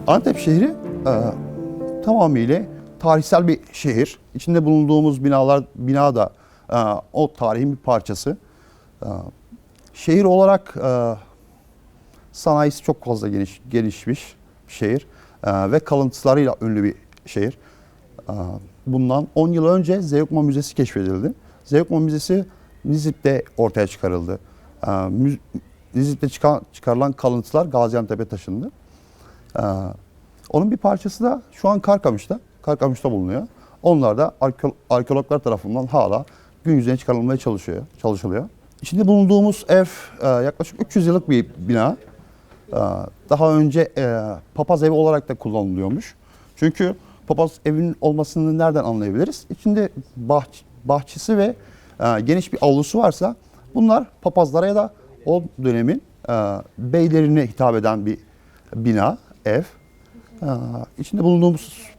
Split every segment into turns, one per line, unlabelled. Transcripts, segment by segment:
Antep şehri tamamıyla tarihsel bir şehir. İçinde bulunduğumuz bina da o tarihin bir parçası. Şehir olarak sanayisi çok fazla gelişmiş bir şehir ve kalıntılarıyla ünlü bir şehir. Bundan 10 yıl önce Zeugma Müzesi keşfedildi. Zeugma Müzesi Nizip'te ortaya çıkarıldı. Nizip'te çıkarılan kalıntılar Gaziantep'e taşındı. Onun bir parçası da şu an Karkamış'ta bulunuyor. Onlar da arkeologlar tarafından hala gün yüzüne çıkarılmaya çalışılıyor. İçinde bulunduğumuz ev yaklaşık 300 yıllık bir bina. Daha önce papaz evi olarak da kullanılıyormuş. Çünkü papaz evinin olmasını nereden anlayabiliriz? İçinde bahçesi ve geniş bir avlusu varsa bunlar papazlara ya da o dönemin beylerine hitap eden bir bina, ev. İçinde bulunduğumuz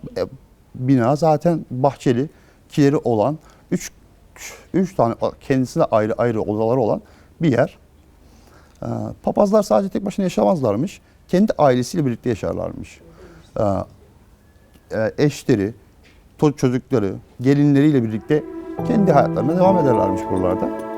bina zaten bahçeli, kileri olan, üç tane kendisine ayrı odaları olan bir yer. Papazlar sadece tek başına yaşamazlarmış. Kendi ailesiyle birlikte yaşarlarmış. Eşleri, çocukları, gelinleriyle birlikte kendi hayatlarına devam ederlermiş buralarda.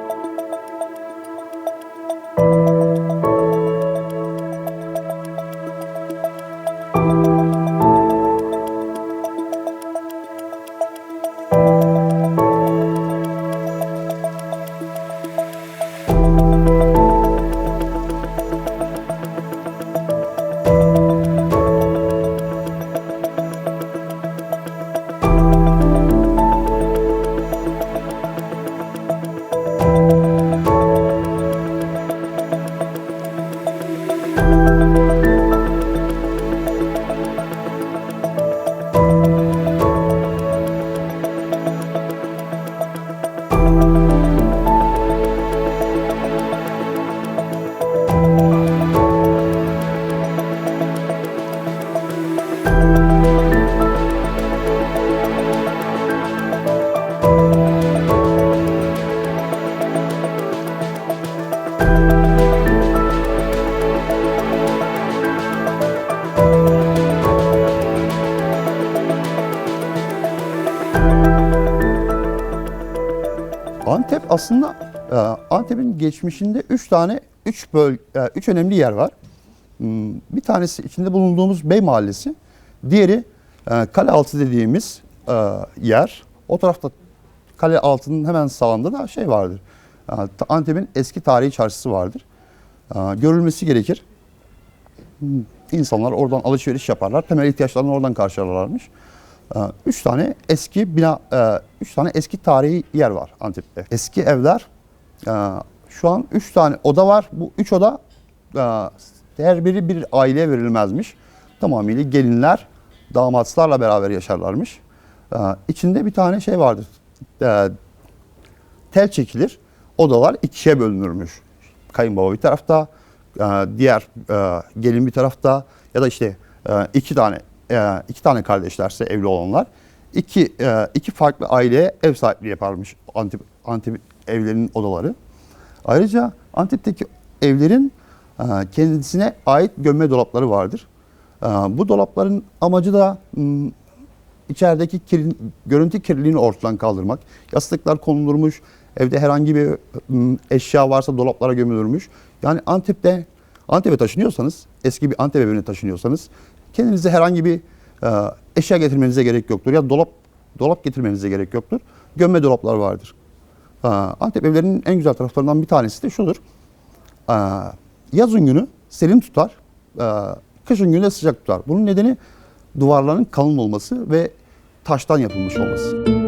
Antep aslında Antep'in geçmişinde üç önemli yer var. Bir tanesi içinde bulunduğumuz Bey Mahallesi, diğeri Kalealtı dediğimiz yer. O tarafta Kalealtı'nın hemen sağında da şey vardır. Antep'in eski tarihi çarşısı vardır. Görülmesi gerekir. İnsanlar oradan alışveriş yaparlar. Temel ihtiyaçlarını oradan karşılarlarmış. Üç tane eski bina, üç tane eski tarihi yer var Antep'te. Eski evler, şu an 3 tane oda var. Bu 3 oda her biri bir aileye verilmezmiş. Tamamıyla gelinler, damatlarla beraber yaşarlarmış. İçinde bir tane şey vardır. Tel çekilir. Odalar ikişe bölünürmüş. Kayınbaba bir tarafta, diğer gelin bir tarafta ya da işte iki tane kardeşlerse evli olanlar iki farklı aileye ev sahipliği yaparmış Antep evlerinin odaları. Ayrıca Antep'teki evlerin kendisine ait gömme dolapları vardır. Bu dolapların amacı da içerideki görüntü kirliliğini ortadan kaldırmak. Yastıklar konulurmuş, evde herhangi bir eşya varsa dolaplara gömülürmüş. Yani Antep'e taşınıyorsanız, eski bir Antep evine taşınıyorsanız kendinize herhangi bir eşya getirmenize gerek yoktur. Ya dolap getirmenize gerek yoktur. Gömme dolaplar vardır. Antep evlerinin en güzel taraflarından bir tanesi de şudur. Yazın günü serin tutar, kışın günü de sıcak tutar. Bunun nedeni duvarların kalın olması ve taştan yapılmış olması.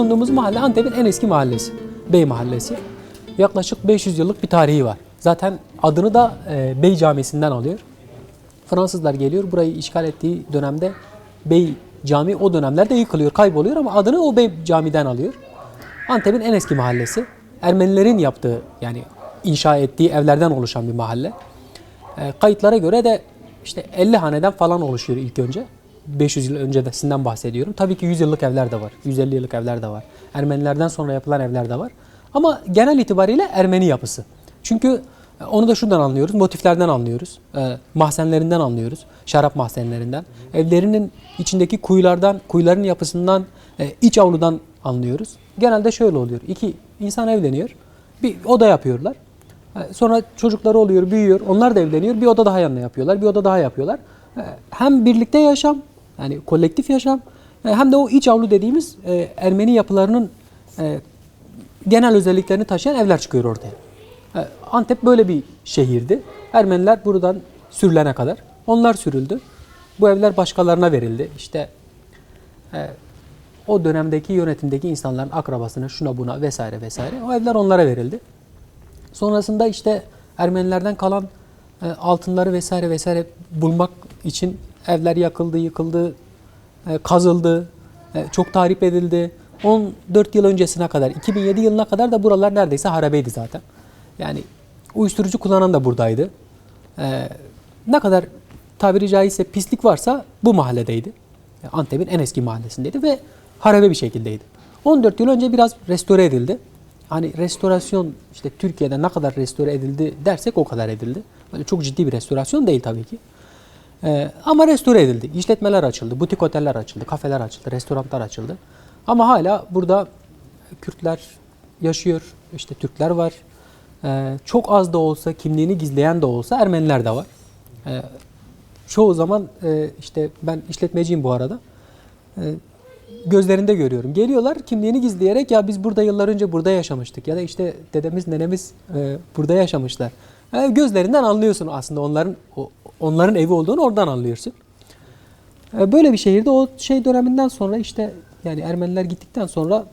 bulunduğumuz mahalle Antep'in en eski mahallesi. Bey Mahallesi. Yaklaşık 500 yıllık bir tarihi var. Zaten adını da Bey Camisi'nden alıyor. Fransızlar geliyor, burayı işgal ettiği dönemde Bey Camii o dönemlerde yıkılıyor, kayboluyor ama adını o Bey Cami'den alıyor. Antep'in en eski mahallesi. Ermenilerin yaptığı, yani inşa ettiği evlerden oluşan bir mahalle. Kayıtlara göre de işte 50 haneden falan oluşuyor ilk önce. 500 yıl öncesinden bahsediyorum. Tabii ki 100 yıllık evler de var, 150 yıllık evler de var. Ermenilerden sonra yapılan evler de var. Ama genel itibariyle Ermeni yapısı. Çünkü onu da şuradan anlıyoruz, motiflerden anlıyoruz, mahzenlerinden anlıyoruz, şarap mahzenlerinden. Evlerinin içindeki kuyulardan, kuyuların yapısından, iç avludan anlıyoruz. Genelde şöyle oluyor, iki insan evleniyor, bir oda yapıyorlar. Sonra çocukları oluyor, büyüyor, onlar da evleniyor, bir oda daha yanına yapıyorlar, bir oda daha yapıyorlar. Hem birlikte yaşam, yani kolektif yaşam, hem de o iç avlu dediğimiz Ermeni yapılarının genel özelliklerini taşıyan evler çıkıyor ortaya. Antep böyle bir şehirdi. Ermeniler buradan sürülene kadar. Onlar sürüldü. Bu evler başkalarına verildi. İşte o dönemdeki yönetimdeki insanların akrabasına, şuna buna vesaire vesaire. O evler onlara verildi. Sonrasında işte Ermenilerden kalan altınları vesaire vesaire bulmak için evler yakıldı, yıkıldı, kazıldı, çok tahrip edildi. 14 yıl öncesine kadar, 2007 yılına kadar da buralar neredeyse harabeydi zaten. Yani uyuşturucu kullanan da buradaydı. Ne kadar tabiri caizse pislik varsa bu mahalledeydi. Antep'in en eski mahallesindeydi ve harabe bir şekildeydi. 14 yıl önce biraz restore edildi. Hani restorasyon işte Türkiye'de ne kadar restore edildi dersek o kadar edildi. Böyle çok ciddi bir restorasyon değil tabii ki. Ama restore edildi. İşletmeler açıldı, butik oteller açıldı, kafeler açıldı, restoranlar açıldı. Ama hala burada Kürtler yaşıyor, işte Türkler var. Çok az da olsa, kimliğini gizleyen de olsa Ermeniler de var. Çoğu zaman işte ben işletmeciyim bu arada. Gözlerinde görüyorum. Geliyorlar kimliğini gizleyerek ya biz burada yıllar önce burada yaşamıştık ya da işte dedemiz nenemiz burada yaşamışlar. Gözlerinden anlıyorsun aslında onların evi olduğunu oradan anlıyorsun. Böyle bir şehirde o şey döneminden sonra işte yani Ermeniler gittikten sonra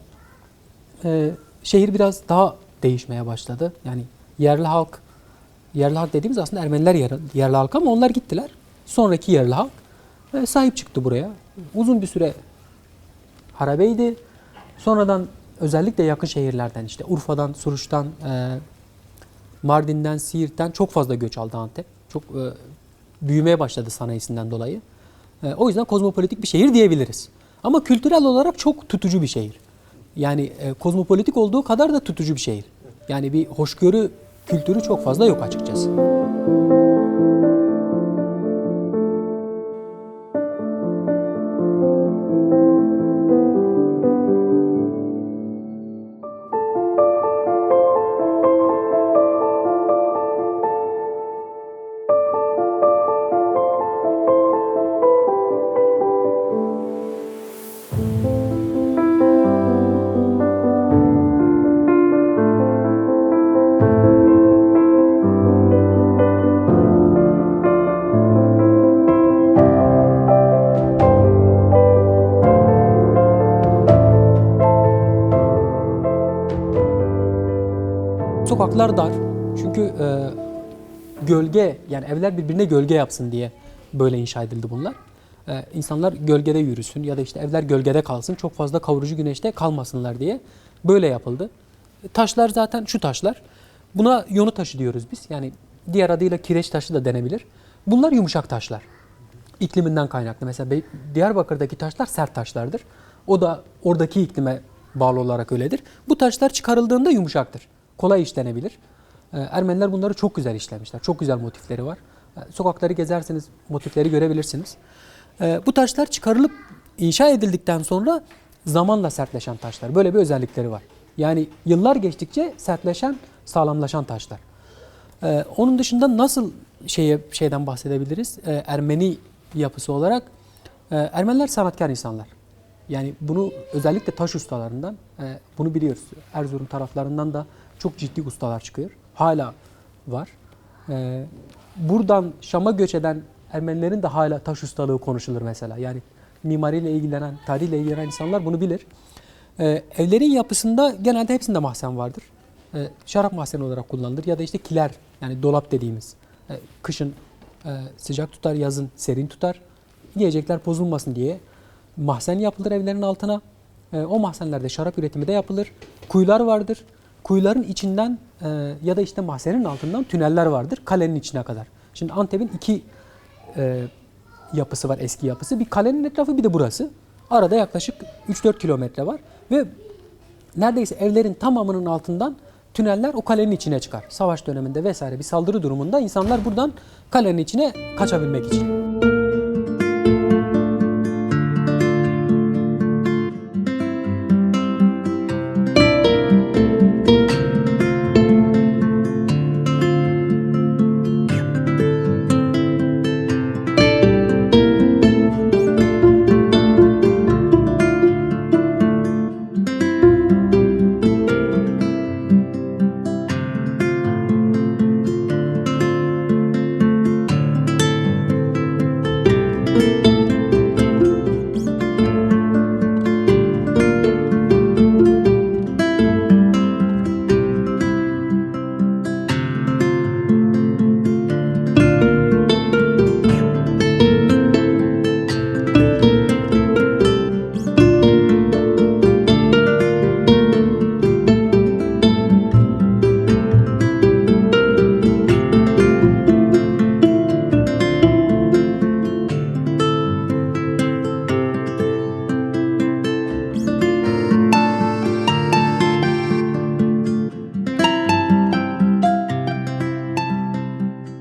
şehir biraz daha değişmeye başladı. Yani yerli halk dediğimiz aslında Ermeniler yerli halk ama onlar gittiler. Sonraki yerli halk sahip çıktı buraya. Uzun bir süre harabeydi. Sonradan özellikle yakın şehirlerden işte Urfa'dan, Suruç'tan, Mardin'den, Siirt'ten çok fazla göç aldı Antep. Çok büyümeye başladı sanayisinden dolayı. O yüzden kozmopolitik bir şehir diyebiliriz. Ama kültürel olarak çok tutucu bir şehir. Yani kozmopolitik olduğu kadar da tutucu bir şehir. Yani bir hoşgörü kültürü çok fazla yok açıkçası. Sokaklar dar. Çünkü gölge yani evler birbirine gölge yapsın diye böyle inşa edildi bunlar. İnsanlar gölgede yürüsün ya da işte evler gölgede kalsın. Çok fazla kavurucu güneşte kalmasınlar diye böyle yapıldı. Taşlar zaten şu taşlar. Buna yonu taşı diyoruz biz. Yani diğer adıyla kireç taşı da denebilir. Bunlar yumuşak taşlar. İkliminden kaynaklı. Mesela Diyarbakır'daki taşlar sert taşlardır. O da oradaki iklime bağlı olarak öyledir. Bu taşlar çıkarıldığında yumuşaktır. Kolay işlenebilir. Ermeniler bunları çok güzel işlemişler. Çok güzel motifleri var. Sokakları gezerseniz motifleri görebilirsiniz. Bu taşlar çıkarılıp inşa edildikten sonra zamanla sertleşen taşlar. Böyle bir özellikleri var. Yani yıllar geçtikçe sertleşen, sağlamlaşan taşlar. Onun dışında nasıl şeyden bahsedebiliriz? Ermeni yapısı olarak Ermeniler sanatkar insanlar. Yani bunu özellikle taş ustalarından bunu biliyoruz. Erzurum taraflarından da çok ciddi ustalar çıkıyor. Hala var. Buradan Şam'a göç eden Ermenilerin de hala taş ustalığı konuşulur mesela. Yani mimariyle ilgilenen, tarihle ilgilenen insanlar bunu bilir. Evlerin yapısında genelde hepsinde mahzen vardır. Şarap mahzeni olarak kullanılır ya da işte kiler, yani dolap dediğimiz. Kışın sıcak tutar, yazın serin tutar. Yiyecekler bozulmasın diye mahzen yapılır evlerin altına. O mahzenlerde şarap üretimi de yapılır. Kuyular vardır. Kuyuların içinden ya da işte mahzenin altından tüneller vardır kalenin içine kadar. Şimdi Antep'in iki yapısı var, eski yapısı. Bir kalenin etrafı, bir de burası. Arada yaklaşık 3-4 kilometre var ve neredeyse evlerin tamamının altından tüneller o kalenin içine çıkar. Savaş döneminde vesaire bir saldırı durumunda insanlar buradan kalenin içine kaçabilmek için.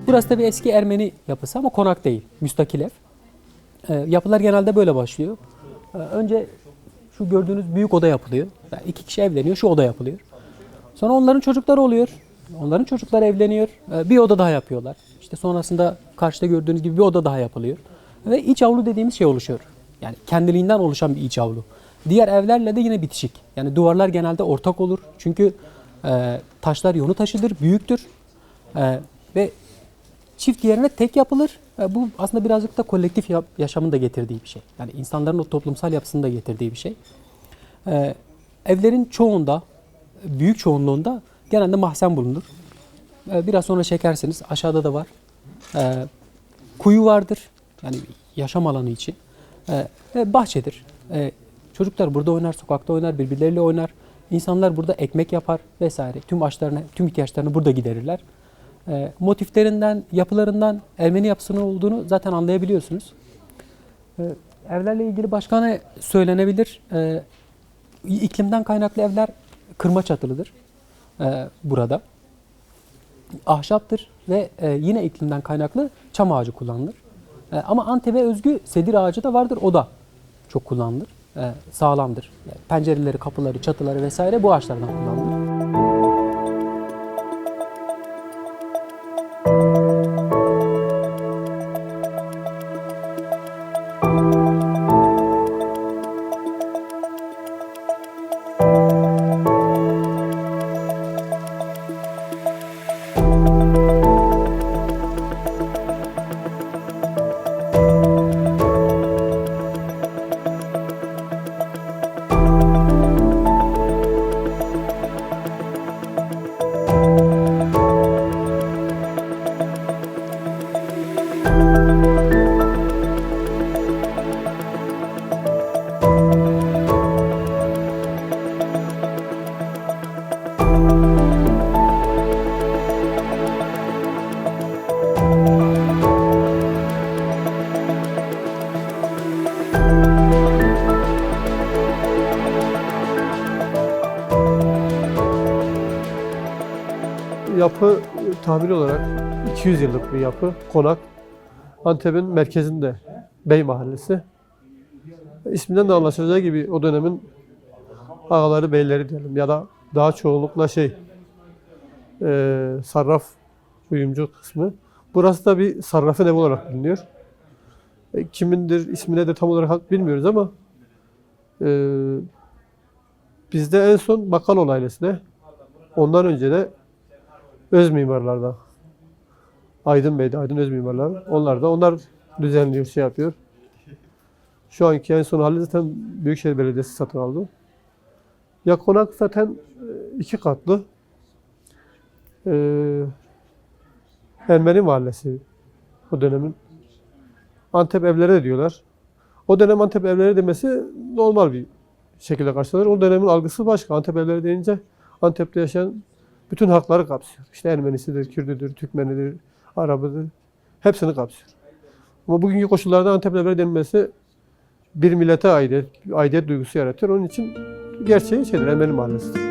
Burası da bir eski Ermeni yapısı ama konak değil, müstakil ev. Yapılar genelde böyle başlıyor. Önce şu gördüğünüz büyük oda yapılıyor. Yani 2 kişi evleniyor, şu oda yapılıyor. Sonra onların çocukları oluyor. Onların çocukları evleniyor. Bir oda daha yapıyorlar. İşte sonrasında karşıda gördüğünüz gibi bir oda daha yapılıyor. Ve iç avlu dediğimiz şey oluşuyor. Yani kendiliğinden oluşan bir iç avlu. Diğer evlerle de yine bitişik. Yani duvarlar genelde ortak olur. Çünkü taşlar yonu taşıdır, büyüktür. Ve çift yerine tek yapılır. Bu aslında birazcık da kolektif yaşamın da getirdiği bir şey. Yani insanların o toplumsal yapısını da getirdiği bir şey. Evlerin çoğunda, büyük çoğunluğunda genelde mahzen bulunur. Biraz sonra çekerseniz aşağıda da var. Kuyu vardır. Yani yaşam alanı için. Bahçedir. Çocuklar burada oynar, sokakta oynar, birbirleriyle oynar. İnsanlar burada ekmek yapar vesaire. Tüm ihtiyaçlarını burada giderirler. Motiflerinden, yapılarından Ermeni yapısının olduğunu zaten anlayabiliyorsunuz. Evlerle ilgili başka ne söylenebilir? İklimden kaynaklı evler kırma çatılıdır burada. Ahşaptır ve yine iklimden kaynaklı çam ağacı kullanılır. Ama Antep'e özgü sedir ağacı da vardır, o da çok kullanılır. Sağlamdır. Yani pencereleri, kapıları, çatıları vesaire bu ağaçlardan kullanılır.
Yapı tahmini olarak 200 yıllık bir yapı, konak. Antep'in merkezinde, Bey Mahallesi. İsminden de anlaşılacağı gibi o dönemin ağaları, beyleri diyelim ya da daha çoğunlukla sarraf, kuyumcu kısmı. Burası da bir sarrafın evi olarak biliniyor. Kimindir, ismi nedir tam olarak bilmiyoruz ama bizde en son Bakkaloğlu ailesine, ondan önce de öz mimarlarda, Aydın Bey'de, Aydın öz mimarlar, onlar düzenliyor, yapıyor. Şu anki en son hali zaten Büyükşehir Belediyesi satın aldı. Ya konak zaten 2 katlı. Ermeni mahallesi o dönemin. Antep evleri de diyorlar. O dönem Antep evleri demesi normal bir şekilde karşılanır. O dönemin algısı başka. Antep evleri deyince Antep'te yaşayan bütün hakları kapsıyor. İşte Ermenisidir, Kürdüdür, Türkmenidir, Arabıdır. Hepsini kapsıyor. Ama bugünkü koşullarda Antep evleri denmesi bir millete aidiyet duygusu yaratıyor. Onun için gerçeği Ermeni mahallesidir.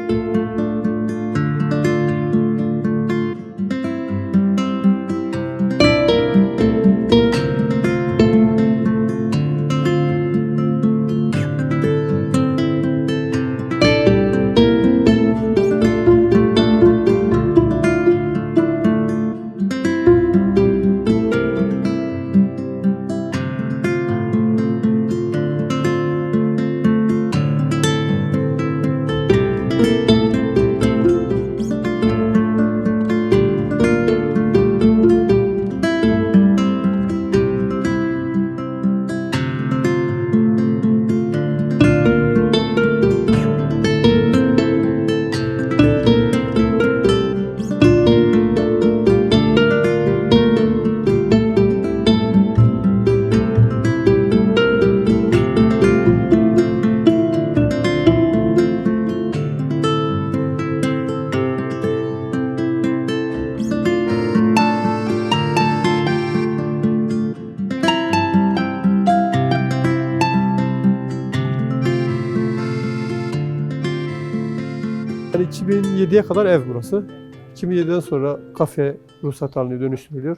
Yani 2007'ye kadar ev burası. 2007'den sonra kafe ruhsat alınıyor, dönüştürülüyor.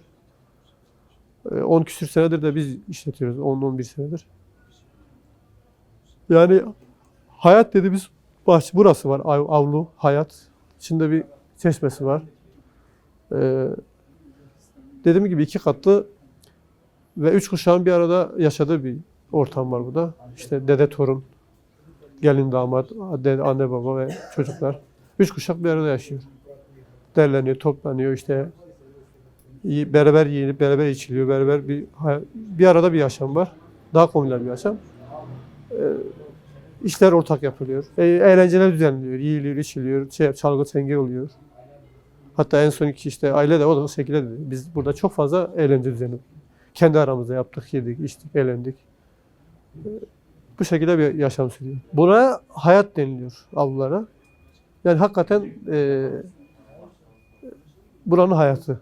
10 küsür senedir de biz işletiyoruz, 10-11 senedir. Yani hayat dediğimiz bahçe burası var, avlu, hayat. İçinde bir çeşmesi var. Dediğim gibi 2 katlı ve 3 kuşağın bir arada yaşadığı bir ortam var burada. İşte dede torun, gelin damat, anne baba ve çocuklar. 3 kuşak bir arada yaşıyor. Derleniyor, toplanıyor işte. Beraber yiyilip, beraber içiliyor, beraber bir arada bir yaşam var. Daha komünel bir yaşam. İşler ortak yapılıyor. Eğlenceler düzenleniyor, yiyiliyor, içiliyor, çalgı çengi oluyor. Hatta en son işte aile de o da şekilde dedi. Biz burada çok fazla eğlence düzenledik. Kendi aramızda yaptık, yedik, içtik, eğlendik. Bu şekilde bir yaşam sürüyor. Buna hayat deniliyor avlulara. Yani hakikaten buranın hayatı.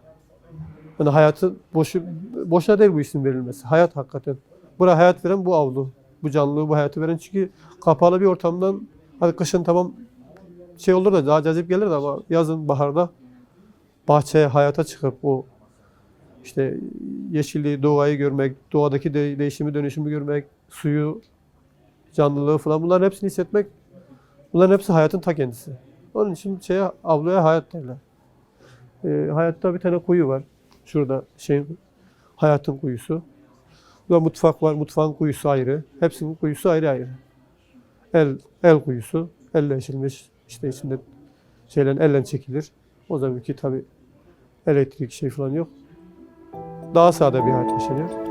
Yani hayatı boşuna değil bu isim verilmesi. Hayat hakikaten. Buraya hayat veren bu avlu. Bu canlılığı, bu hayatı veren çünkü kapalı bir ortamdan hadi kışın tamam olur da daha cazip gelir de ama yazın, baharda bahçeye, hayata çıkıp o işte yeşilliği, doğayı görmek, doğadaki değişimi, dönüşümü görmek, suyu, canlılığı falan bunların hepsini hissetmek, bunların hepsi hayatın ta kendisi. Onun için avluya hayat derler. Hayatta bir tane kuyu var. Şurada hayatın kuyusu. Burada mutfak var. Mutfağın kuyusu ayrı. Hepsinin kuyusu ayrı ayrı. El kuyusu. Elle eşilmiş. İşte içinde elle çekilir. O zamanki tabii elektrik falan yok. Daha sade bir hayat yaşanıyor.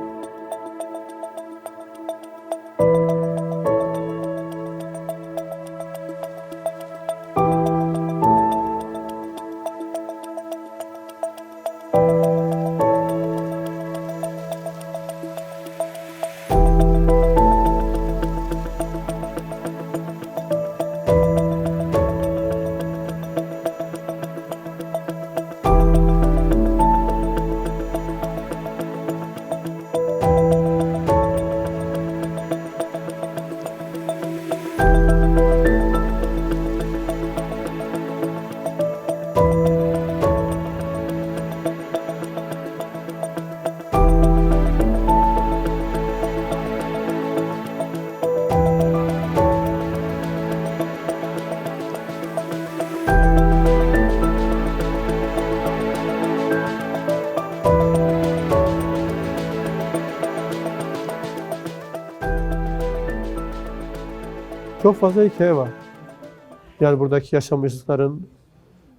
Çok fazla hikaye var. Yani buradaki yaşamışlıkların,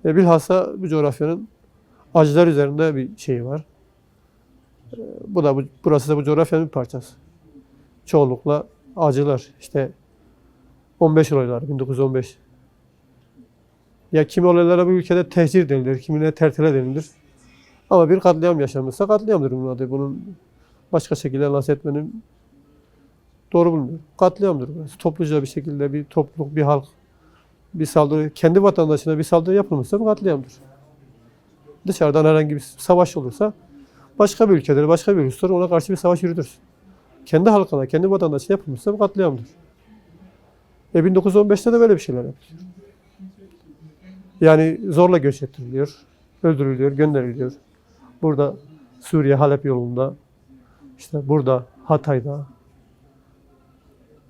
bilhassa bu coğrafyanın acılar üzerinde bir şeyi var. Burası da bu coğrafyanın bir parçası. Çoğunlukla acılar. İşte 15 olaylar, 1915 Ya kimi olaylara bu ülkede tehcir denilir, kimine tertile denilir. Ama bir katliam yaşanmışsa katliamdır bunun adı. Bunun başka şekilde lanse etmenin doğru bulmuyorum. Katliamdır burası. Topluca bir şekilde bir topluluk, bir halk, bir saldırı, kendi vatandaşına bir saldırı yapılmışsa bu katliamdır. Dışarıdan herhangi bir savaş olursa başka bir ülkede, başka bir uluslar ona karşı bir savaş yürütür. Kendi halkına, kendi vatandaşına yapılmışsa bu katliamdır. 1915'te de böyle bir şeyler yapılıyor. Yani zorla göç ettiriliyor, öldürülüyor, gönderiliyor. Burada Suriye, Halep yolunda, işte burada Hatay'da,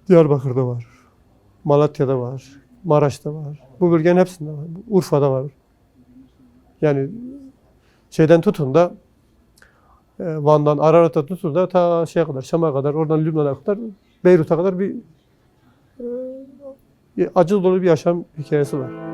Diyarbakır'da var, Malatya'da var, Maraş'ta var. Bu bölgenin hepsinde var. Urfa'da var. Yani şeyden tutun da Van'dan, Ararat'a tutun da ta şeye kadar, Şam'a kadar, oradan Lübnan'a kadar, Beyrut'a kadar bir acı dolu bir yaşam hikayesi var.